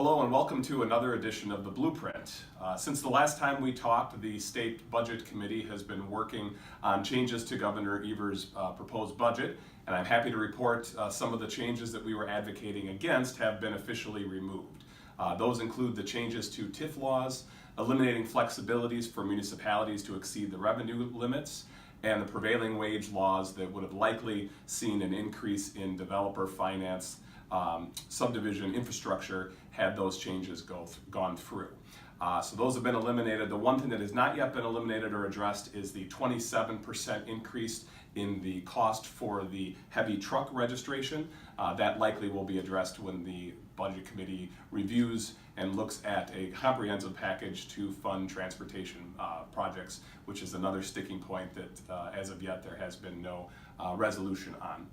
Hello and welcome to another edition of The Blueprint. Since the last time we talked, the State Budget Committee has been working on changes to Governor Evers' proposed budget, and I'm happy to report some of the changes that we were advocating against have been officially removed. Those include the changes to TIF laws, eliminating flexibilities for municipalities to exceed the revenue limits, and the prevailing wage laws that would have likely seen an increase in developer finance subdivision infrastructure had those changes gone through. So those have been eliminated. The one thing that has not yet been eliminated or addressed is the 27% increase in the cost for the heavy truck registration. That likely will be addressed when the Budget Committee reviews and looks at a comprehensive package to fund transportation projects, which is another sticking point that as of yet there has been no resolution on.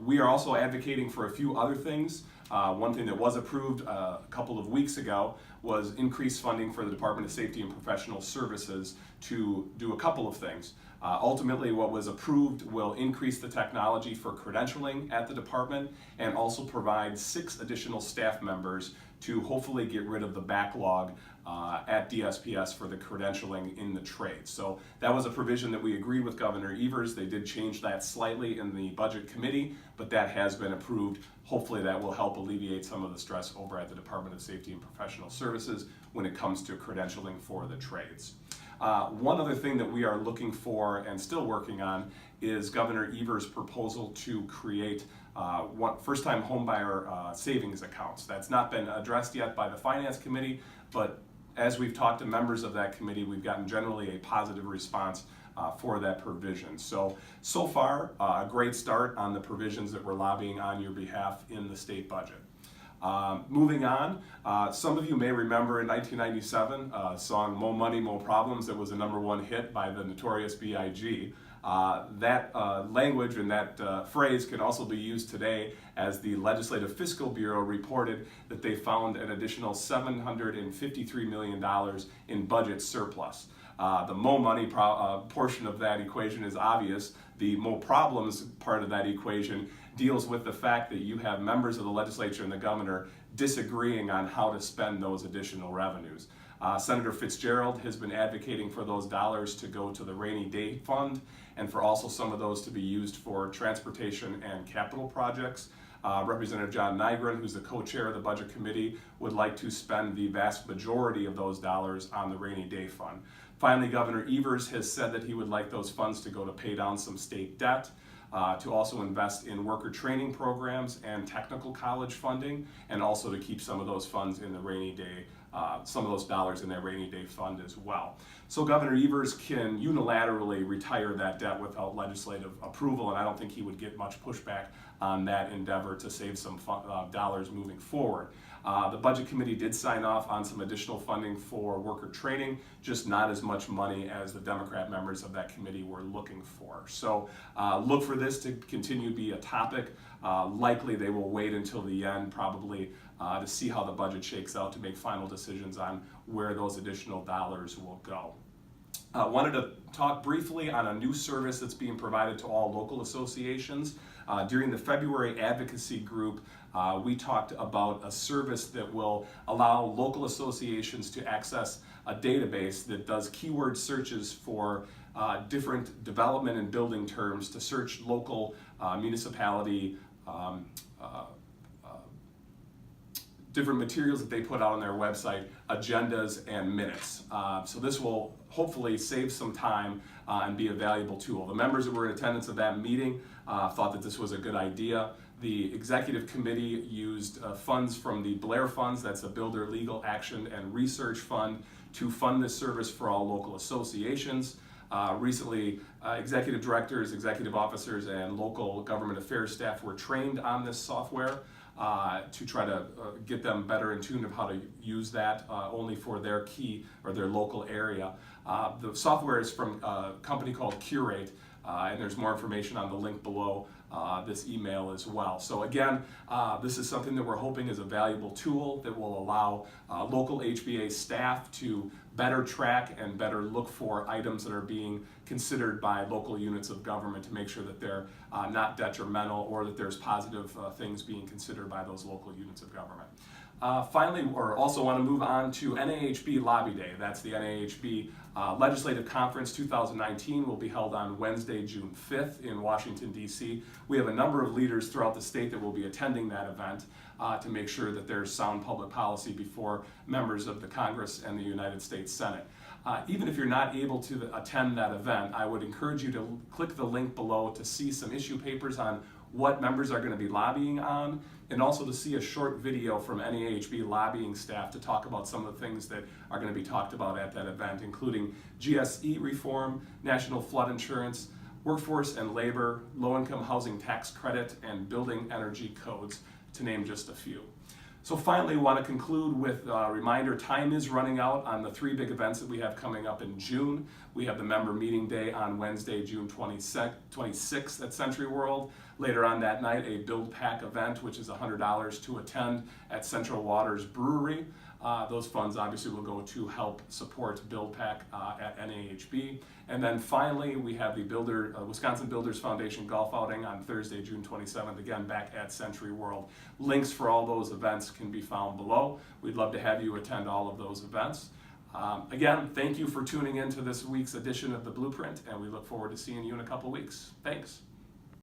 We are also advocating for a few other things. One thing that was approved a couple of weeks ago was increased funding for the Department of Safety and Professional Services to do a couple of things. Ultimately, what was approved will increase the technology for credentialing at the department and also provide 6 additional staff members to hopefully get rid of the backlog at DSPS for the credentialing in the trades. So that was a provision that we agreed with Governor Evers. They did change that slightly in the Budget Committee, but that has been approved. Hopefully that will help alleviate some of the stress over at the Department of Safety and Professional Services when it comes to credentialing for the trades. One other thing that we are looking for and still working on is Governor Evers' proposal to create first-time homebuyer savings accounts. That's not been addressed yet by the Finance Committee, but as we've talked to members of that committee, we've gotten generally a positive response for that provision. So far, a great start on the provisions that we're lobbying on your behalf in the state budget. Moving on, some of you may remember in 1997 a song Mo Money, Mo Problems that was a #1 hit by the Notorious B.I.G. That language and that phrase can also be used today as the Legislative Fiscal Bureau reported that they found an additional $753 million in budget surplus. The Mo Money portion of that equation is obvious. The Mo Problems part of that equation deals with the fact that you have members of the legislature and the governor disagreeing on how to spend those additional revenues. Senator Fitzgerald has been advocating for those dollars to go to the rainy day fund and for also some of those to be used for transportation and capital projects. Representative John Nygren, who's the co-chair of the Budget Committee, would like to spend the vast majority of those dollars on the rainy day fund. Finally, Governor Evers has said that he would like those funds to go to pay down some state debt, to also invest in worker training programs and technical college funding, and also to keep some of those funds in the rainy day, some of those dollars in that rainy day fund as well. So Governor Evers can unilaterally retire that debt without legislative approval, and I don't think he would get much pushback on that endeavor to save some dollars moving forward. The Budget Committee did sign off on some additional funding for worker training, just not as much money as the Democrat members of that committee were looking for. So look for this to continue to be a topic. Likely they will wait until the end, probably, to see how the budget shakes out to make final decisions on where those additional dollars will go. Wanted to talk briefly on a new service that's being provided to all local associations. During the February advocacy group, we talked about a service that will allow local associations to access a database that does keyword searches for different development and building terms to search local municipality different materials that they put out on their website, agendas and minutes. So this will hopefully save some time and be a valuable tool. The members that were in attendance at that meeting thought that this was a good idea. The Executive Committee used funds from the Blair Funds, that's a Builder Legal Action and Research Fund, to fund this service for all local associations. Recently, executive directors, executive officers, and local government affairs staff were trained on this software to try to get them better in tune of how to use that only for their key or their local area. The software is from a company called Curate, and there's more information on the link below this email as well. So again, this is something that we're hoping is a valuable tool that will allow local HBA staff to better track and better look for items that are being considered by local units of government to make sure that they're not detrimental or that there's positive things being considered by those local units of government. Finally, or also want to move on to NAHB Lobby Day. That's the NAHB Legislative Conference 2019 will be held on Wednesday, June 5th in Washington, D.C. We have a number of leaders throughout the state that will be attending that event to make sure that there's sound public policy before members of the Congress and the United States Senate. Even if you're not able to attend that event, I would encourage you to click the link below to see some issue papers on what members are going to be lobbying on, and also to see a short video from NAHB lobbying staff to talk about some of the things that are going to be talked about at that event, including GSE reform, national flood insurance, workforce and labor, low-income housing tax credit, and building energy codes, to name just a few. So finally, we want to conclude with a reminder, time is running out on the three big events that we have coming up in June. We have the member meeting day on Wednesday, June 26th at Century World. Later on that night, a Build Pack event, which is $100 to attend at Central Waters Brewery. Those funds obviously will go to help support Build Pack at NAHB. And then finally, we have the Wisconsin Builders Foundation golf outing on Thursday, June 27th, again back at Century World. Links for all those events can be found below. We'd love to have you attend all of those events. Again, thank you for tuning in to this week's edition of The Blueprint, and we look forward to seeing you in a couple weeks. Thanks.